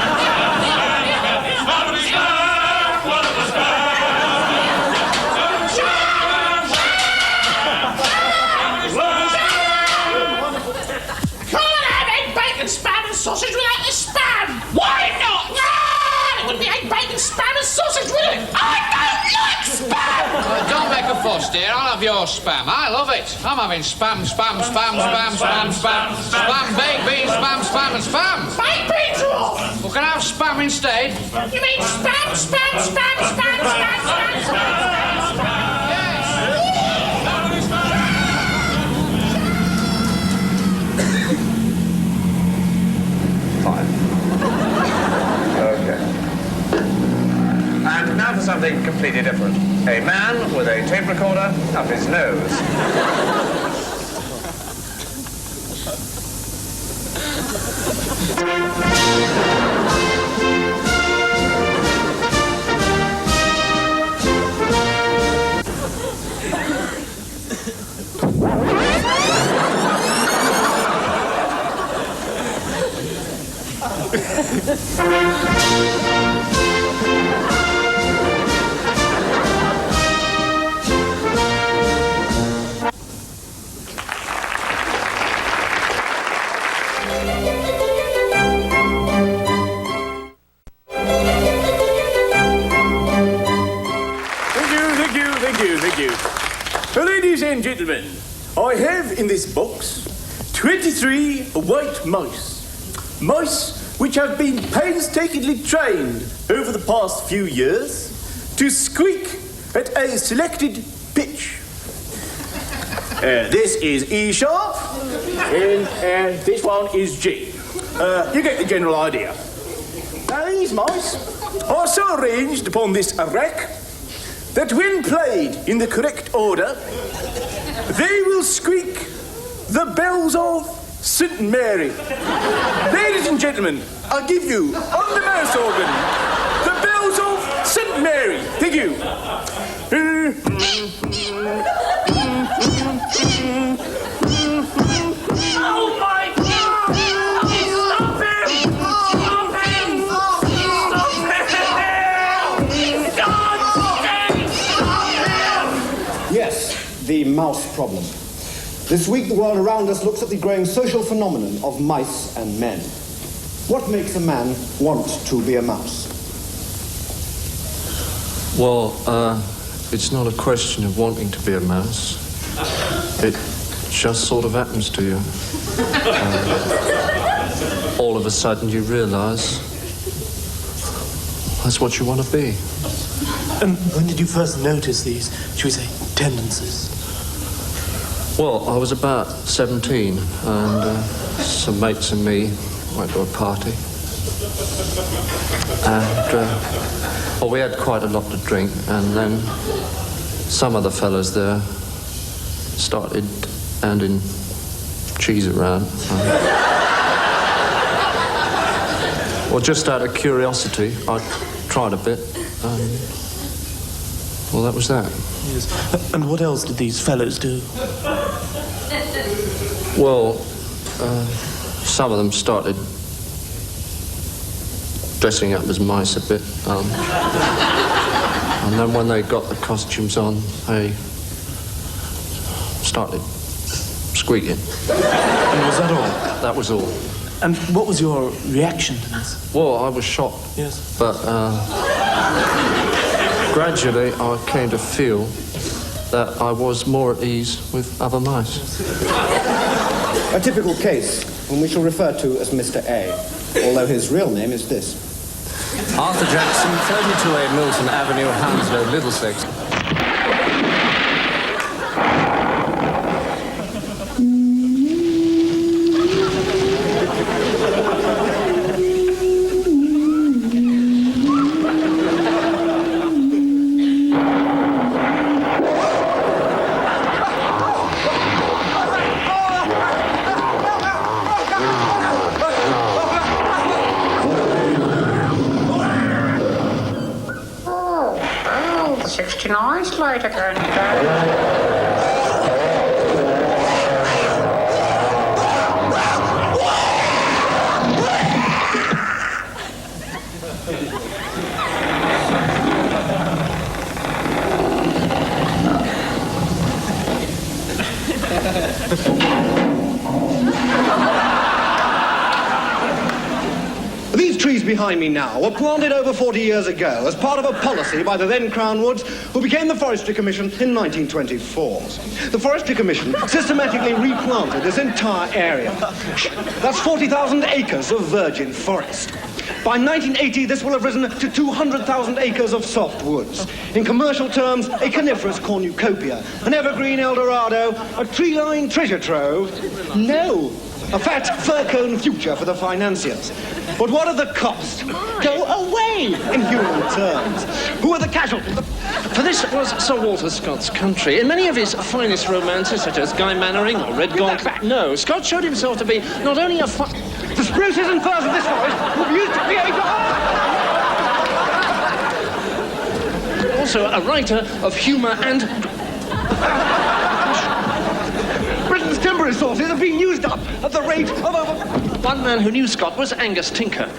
Spam and sausage without the spam! Why not? It wouldn't be egg, bacon, spam and sausage, would it? I don't like spam! Don't make a fuss, dear. I'll have your spam. I love it. I'm having spam, baked beans, spam and spam. Baked beans are off! Well, can I have spam instead? You mean spam? And now for something completely different. A man with a tape recorder up his nose. Thank you. Ladies and gentlemen, I have in this box 23 white mice. Mice which have been painstakingly trained over the past few years to squeak at a selected pitch. This is E sharp, and this one is G. You get the general idea. Now, these mice are so arranged upon this rack that when played in the correct order, they will squeak the bells of St. Mary. Ladies and gentlemen, I give you, on the mouse organ, the bells of St. Mary. Thank you. Oh my God! Stop him! Stop him! Stop him! Yes, the mouse problem. This week, the world around us looks at the growing social phenomenon of mice and men. What makes a man want to be a mouse? Well, it's not a question of wanting to be a mouse. It just sort of happens to you. All of a sudden you realise that's what you want to be. And when did you first notice these, shall we say, tendencies? Well, I was about 17 and some mates and me went to a party. And, well, we had quite a lot to drink, and then some of the fellas there started handing cheese around. Well, just out of curiosity, I tried a bit, and, well, that was that. Yes. And what else did these fellows do? Well, some of them started dressing up as mice a bit, and then when they got the costumes on, they started squeaking. And was that all? That was all. And what was your reaction to this? Well, I was shocked. Yes. But gradually I came to feel that I was more at ease with other mice. A typical case, whom we shall refer to as Mr. A, although his real name is this. Arthur Jackson, 32A Milton Avenue, Hounslow, Middlesex. Later, These trees behind me now were planted over 40 years ago as part of a policy by the then Crown Woods, who became the Forestry Commission in 1924. The Forestry Commission systematically replanted this entire area. That's 40,000 acres of virgin forest. By 1980, this will have risen to 200,000 acres of softwoods. In commercial terms, a coniferous cornucopia, an evergreen Eldorado, a tree-lined treasure trove. No, a fat fur-cone future for the financiers. But what are the costs? Go away, in human terms. Who are the casualties? For this was Sir Walter Scott's country. In many of his finest romances, such as Guy Mannering or Redgaunt, no, Scott showed himself to be not only a The spruces and firs of this forest will be used to create but also a writer of humour and... Britain's timber resources have been used up at the rate of over... One man who knew Scott was Angus Tinker.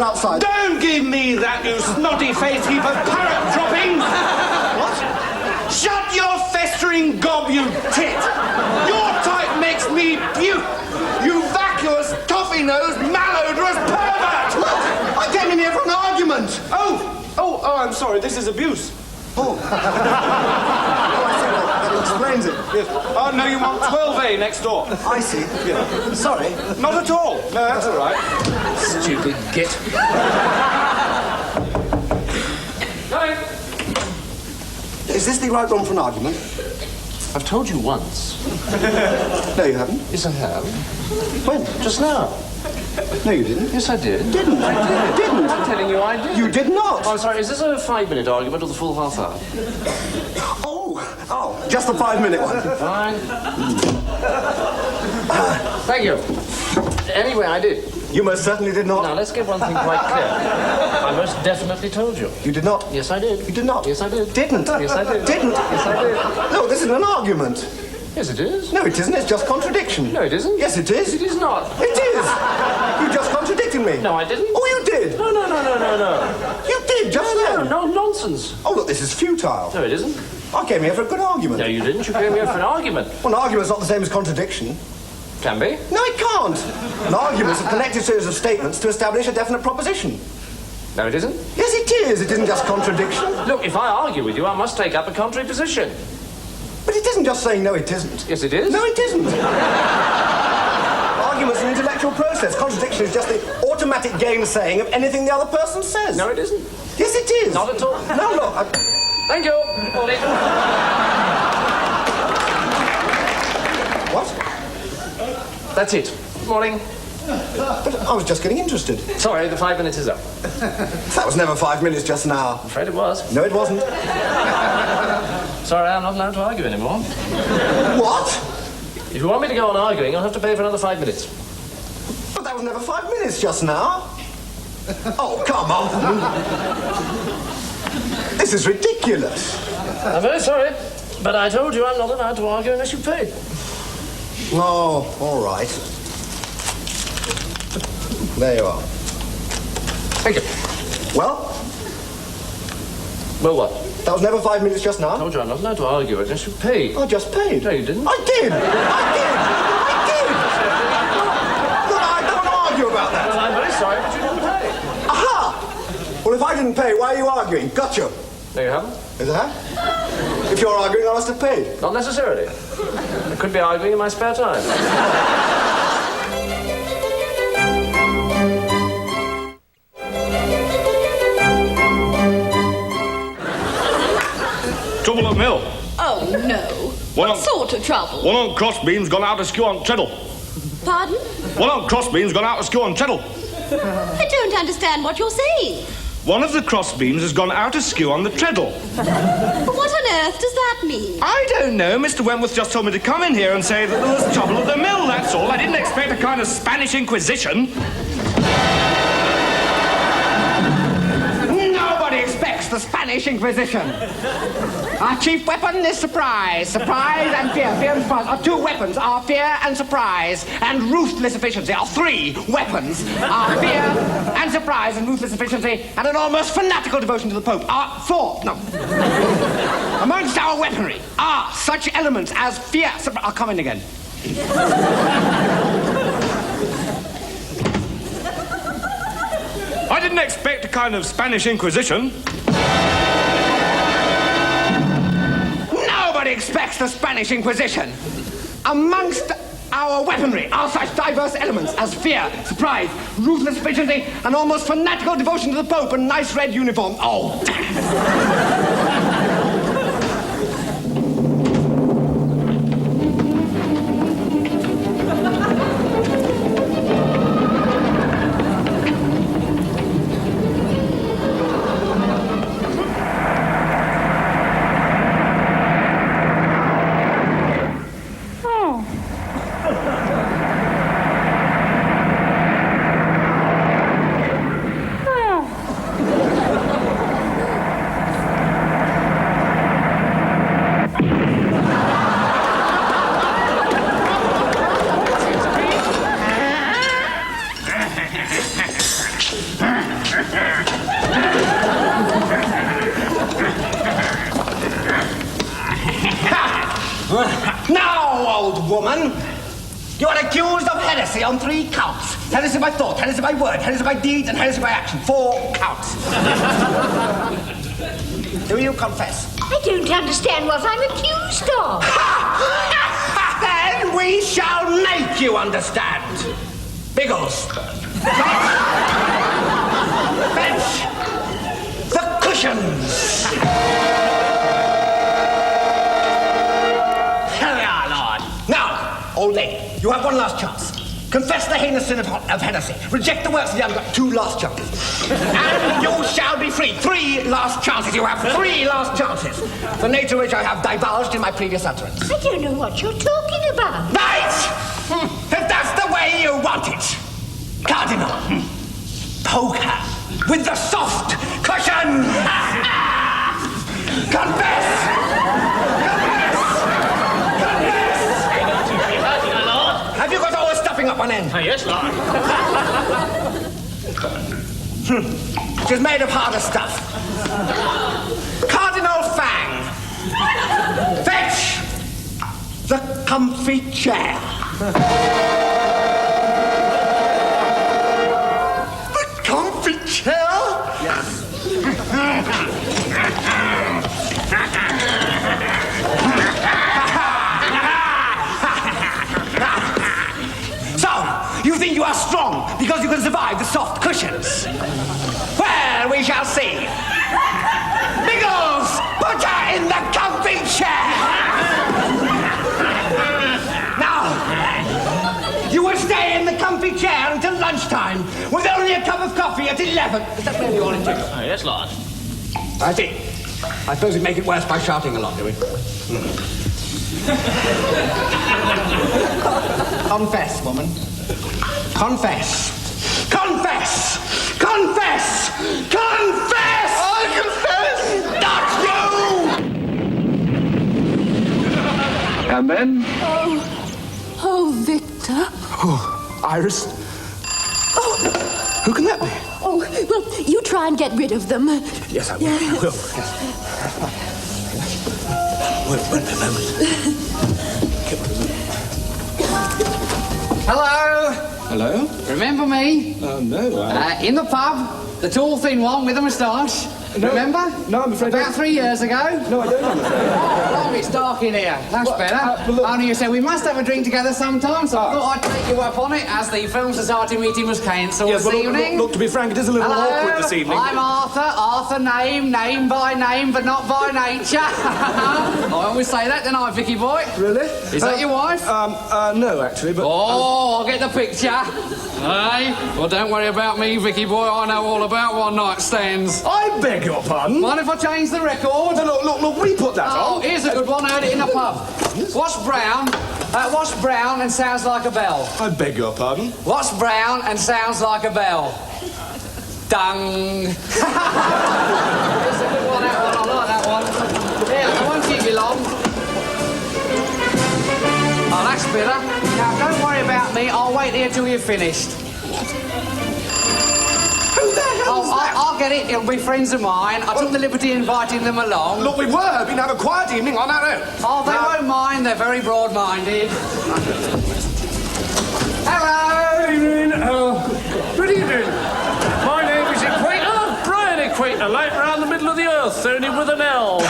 Outside. Don't give me that, you snotty-faced heap of parrot droppings! What? Shut your festering gob, you tit! Your type makes me puke! You vacuous, toffee-nosed, malodorous pervert! Look! I came in here for an argument! Oh, I'm sorry, this is abuse. Oh. That explains it. Yes. Oh, no, you want 12A next door. I see. Yeah. Sorry. Not at all. No, that's all right. Stupid git. Is this the right room for an argument? I've told you once. No, you haven't. Yes, I have. When? Just now. No, you didn't. Yes, I did. Didn't. I did. Didn't. I'm telling you I did. You did not. Oh, I'm sorry, is this a 5-minute argument or the full half hour? Oh, just the 5-minute one. Fine. Thank you. Anyway, I did. You most certainly did not. Now, let's get one thing quite clear. I most definitely told you. You did not. Yes, I did. You did not. Yes, I did. Didn't. Yes, I did. Didn't. Yes, I did. No, this isn't an argument. Yes, it is. No, it isn't. It's just contradiction. No, it isn't. Yes, it is. It is not. It is. You just contradicted me. No, I didn't. Oh, you did. No. You did just then. No, nonsense. Oh, look, this is futile. No, it isn't. I came here for a good argument. No, you didn't. You came here for an argument. Well, an argument's not the same as contradiction. Can be. No, it can't. An argument's a collective series of statements to establish a definite proposition. No, it isn't. Yes, it is. It isn't just contradiction. Look, if I argue with you, I must take up a contrary position. But it isn't just saying no, it isn't. Yes, it is. No, it isn't. Argument's an intellectual process. Contradiction is just the automatic gainsaying of anything the other person says. No, it isn't. Yes, it is. Not at all. No, look. Thank you. Morning. What? That's it. Morning. But I was just getting interested. Sorry, the 5 minutes is up. That was never 5 minutes just now. I'm afraid it was. No, it wasn't. Sorry, I'm not allowed to argue anymore. What? If you want me to go on arguing, I'll have to pay for another 5 minutes. But that was never 5 minutes just now. Oh, come on. This is ridiculous. I'm very sorry, but I told you I'm not allowed to argue unless you pay. Oh, all right. There you are. Thank you. Well? Well, what? That was never 5 minutes just now. I told you I'm not allowed to argue unless you pay. I just paid. No, you didn't. I did. Look, I don't want to argue about that. Well, I'm very sorry, but you didn't pay. Aha! Well, if I didn't pay, why are you arguing? Gotcha. No, you haven't. Is that? If you're arguing, I must have paid. Not necessarily. I could be arguing in my spare time. Trouble at mill. Oh, no. What sort of trouble? One on crossbeam's gone out askew on treadle. Pardon? One on crossbeam's gone out askew on treadle. I don't understand what you're saying. One of the crossbeams has gone out askew on the treadle. But what on earth does that mean? I don't know. Mr. Wentworth just told me to come in here and say that there was trouble at the mill, that's all. I didn't expect a kind of Spanish Inquisition. Nobody expects the Spanish Inquisition. Our chief weapon is surprise. Surprise and fear. Fear and surprise. Our two weapons are fear and surprise and ruthless efficiency. Our three weapons are fear and surprise and ruthless efficiency and an almost fanatical devotion to the Pope. Our four, no. Amongst our weaponry are such elements as fear... I'll come in again. I didn't expect a kind of Spanish Inquisition. Nobody expects the Spanish Inquisition. Amongst our weaponry are such diverse elements as fear, surprise, ruthless efficiency, and almost fanatical devotion to the Pope and nice red uniform. Oh, now, old woman, you are accused of heresy on 3 counts. Heresy by thought, heresy by word, heresy by deed, and heresy by action. 4 counts. Do you confess? I don't understand what I'm accused of. Then we shall make you understand. Biggles. Bench. The cushions. Here we are, Lord. Now, old lady, you have one last chance. Confess the heinous sin of heresy. Reject the works of the other. 2 last chances. And you shall be free. 3 last chances. You have 3 last chances. The nature of which I have divulged in my previous utterance. I don't know what you're talking about. Right! If that's the way you want it. Cardinal. Poker. With the soft cushion. Confess! Confess! Confess! up one end. Oh, yes, Lord. She's made of harder stuff. Cardinal Fang. Fetch the comfy chair. The comfy chair? Yes. So, you think you are strong because you can survive the soft cushions? Well, we shall see. Biggles, put her in the comfy chair. Now, you will stay in the comfy chair until lunchtime with only a cup of coffee at 11. Is that really all it takes? Oh, yes, Lord. I see. I suppose we make it worse by shouting a lot, do we? Confess, woman. Confess. Confess! Confess! Confess! I confess! Not you! And then? Oh, Victor. Oh, Iris. Oh, who can that be? Oh, well, you try and get rid of them. Yes, I will. I will. Yes. Wait a moment. Hello. Hello? Remember me? No. In the pub, the tall, thin one with the moustache. No. Remember? No, I'm afraid About 3 years ago. No, I don't, I'm afraid. Oh, it's dark in here. That's better. Only you said we must have a drink together sometime, so I thought I'd take you up on it as the Film Society meeting was cancelled Yes, this well, evening. Look, to be frank, it is a little Hello, awkward this evening. I'm Arthur. Arthur name by name, but not by nature. I always say that, don't I, Vicky boy? Really? Is that your wife? No, actually, but... Oh, I'll get the picture. Hey? Well, don't worry about me, Vicky boy. I know all about one-night stands. I beg your pardon? Mind if I change the record? No, look, we put that on. Oh, here's a good one. I heard it in the pub. What's brown and sounds like a bell? I beg your pardon? What's brown and sounds like a bell? Dung. It's a good one, that one. I like that one. Yeah, I won't keep you long. Oh, that's better. Now, don't worry about me. I'll wait here till you're finished. Who the hell's that? I'll get it. It'll be friends of mine. I took the liberty of inviting them along. Look, we were hoping to have a quiet evening on our own. Oh, they won't mind. They're very broad-minded. Hello. Good evening. Good evening. My name is Equator, Brian Equator, light round the middle of the earth, only with an L.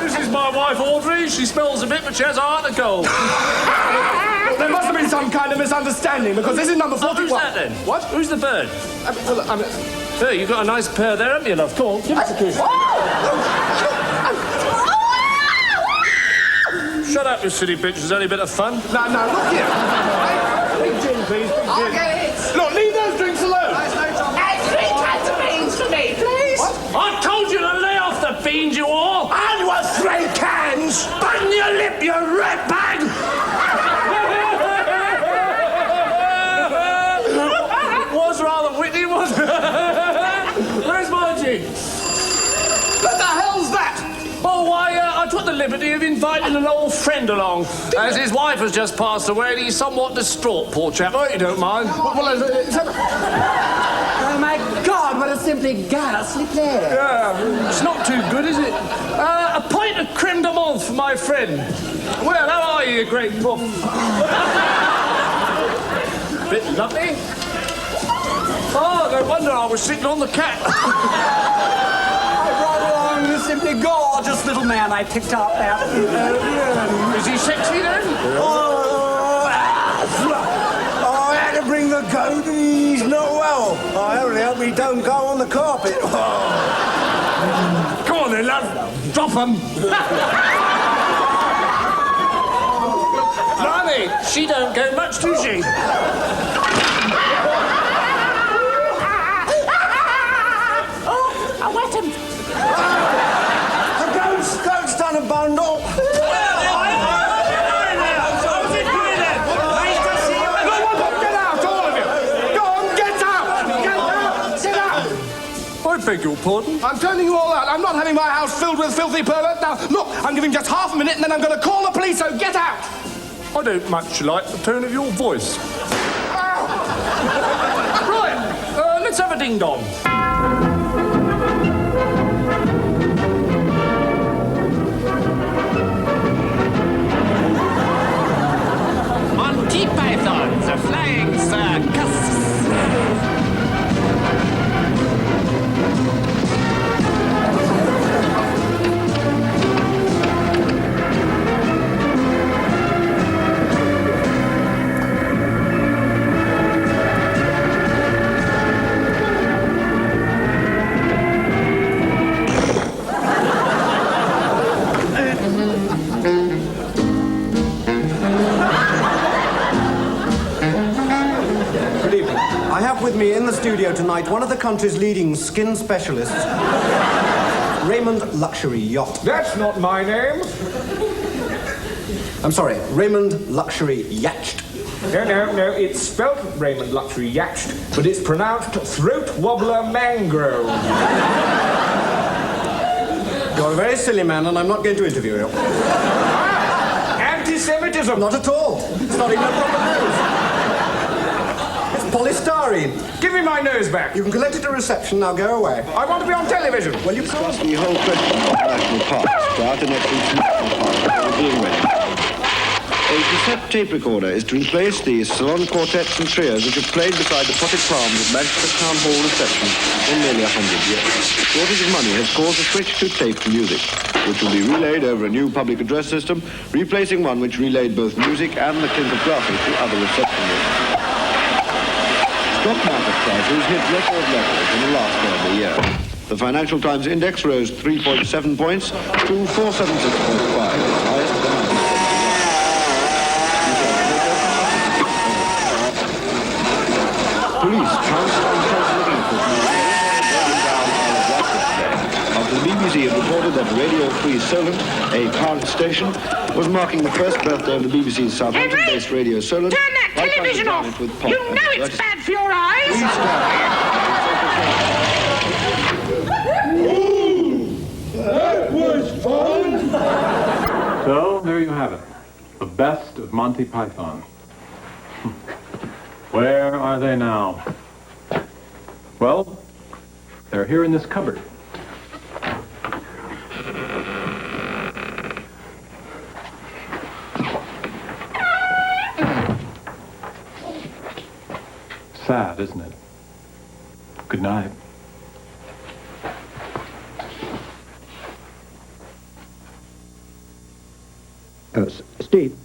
This is my wife, Audrey. She smells a bit, but she has a heart of gold. There must have been some kind of misunderstanding, because this is number 41. Who's that, then? What? Who's the bird? Oh, you've got a nice pair there, haven't you, love? Come on, give us a kiss. Shut up, you silly bitch. It's only a bit of fun. No, look here. Big gin, please. Big I'll gin. get it. Look, leave those drinks alone. And 3 cans of beans for me, please. I told you to lay off the beans, you all. And what 3 cans? Button your lip, you ratbag! Was rather witty, was it? Where's Margie? What the hell's that? Oh, why, I took the liberty of inviting an old friend along, as his wife has just passed away and he's somewhat distraught, poor chap. Oh, you don't mind? Oh, my God, what a simply ghastly play. Yeah, it's not too good, is it? A pint of creme de menthe for my friend. Well, how are you, great buff? Bit lovely. Oh, no wonder I was sitting on the cat. I brought along this simply gorgeous little man I picked up out. Is he sexy then? I had to bring the goat and he's not well. I only hope he don't go on the carpet. Come on then, love. Drop him. Blimey, she don't go much, does she? I wet him. The goat's done a bundle. beg your pardon? I'm turning you all out. I'm not having my house filled with filthy perverts. Now, look, I'm giving just half a minute and then I'm going to call the police, so get out! I don't much like the tone of your voice. Right, let's have a ding-dong. Monty Python, the Flying Circus. With me in the studio tonight, one of the country's leading skin specialists, Raymond Luxury Yacht. That's not my name. I'm sorry, Raymond Luxury Yacht. No, it's spelt Raymond Luxury Yacht, but it's pronounced Throat Wobbler Mangrove. You're a very silly man, and I'm not going to interview you. Anti-Semitism! Not at all. It's not even a proper nose. Polystyrene. Give me my nose back. You can collect it at reception. Now go away. I want to be on television. Well, you can't. The whole question of national parks prior to next week's national park being ready. A cassette tape recorder is to replace the salon quartets and trios which have played beside the potted palms at Manchester Town Hall reception for nearly 100 years. Shortage of money has caused a switch to tape music, which will be relayed over a new public address system, replacing one which relayed both music and the clink of glasses to other reception rooms. Stock market prices hit record levels in the last calendar year. The Financial Times Index rose 3.7 points to 476.5, its highest than 1971. Police trounced on Chelsea Enforcement after the BBC had reported that Radio Free Solent, a current station, was marking the first birthday of the BBC's Southampton-based Radio Solent. Turn that television off! You know it's bad for your eyes! That was fun! So, there you have it. The best of Monty Python. Where are they now? Well, they're here in this cupboard. Sad, isn't it? Good night. Steve,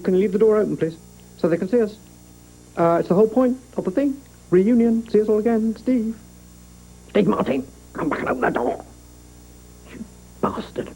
can you leave the door open, please, so they can see us? It's the whole point of the thing. Reunion. See us all again, Steve. Steve Martin, come back and open the door. You bastard.